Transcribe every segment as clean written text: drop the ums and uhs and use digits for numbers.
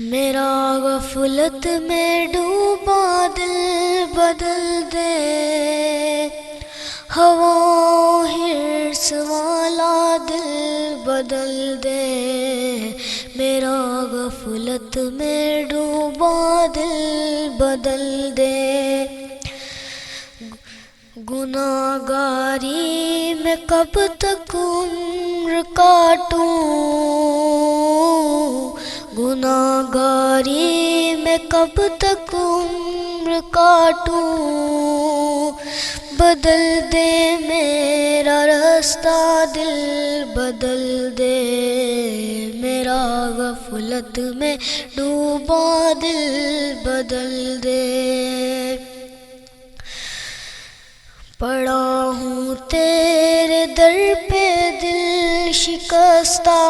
میرا غفلت میں ڈوبا دل بدل دے، ہوا حرص والا دل بدل دے، میرا غفلت میں ڈوبا دل بدل دے۔ گناہگاری میں کب تک عمر کاٹوں، گناہگاری میں کب تک عمر کاٹوں، بدل دے میرا راستہ دل بدل دے، میرا غفلت میں ڈوبا دل بدل دے۔ پڑا ہوں تیرے در پہ دل شکستہ،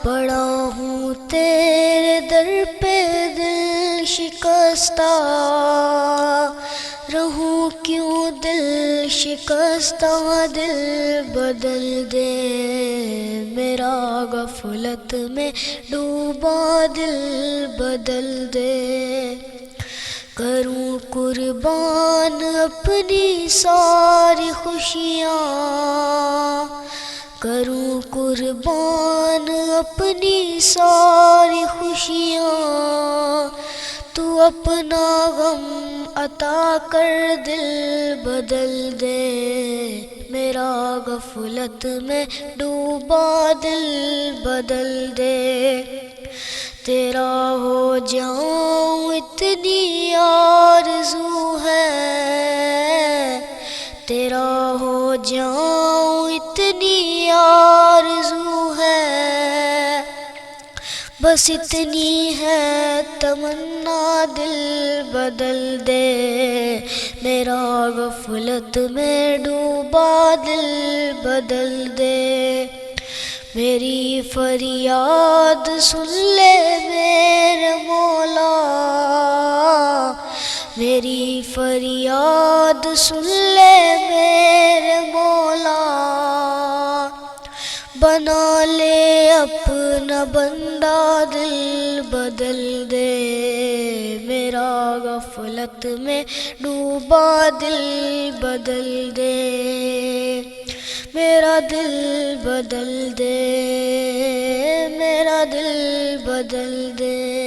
پڑا ہوں تیرے در پہ دل شکستہ، رہوں کیوں دل شکستہ دل بدل دے، میرا غفلت میں ڈوبا دل بدل دے۔ کروں قربان اپنی ساری خوشیاں، کروں قربان اپنی ساری خوشیاں، تو اپنا غم عطا کر دل بدل دے، میرا غفلت میں ڈوبا دل بدل دے۔ تیرا ہو جاؤں اتنی آرزو ہے، تیرا ہو جاؤں اتنی آرزو ہے، بس اتنی ہے تمنا دل بدل دے، میرا غفلت میں ڈوبا دل بدل دے۔ میری فریاد سن لے میرے مولا، میری فریاد سن لے میرے مولا، بنا لے اپنا بندہ دل بدل دے، میرا غفلت میں ڈوبا دل بدل دے، میرا دل بدل دے، میرا دل بدل دے۔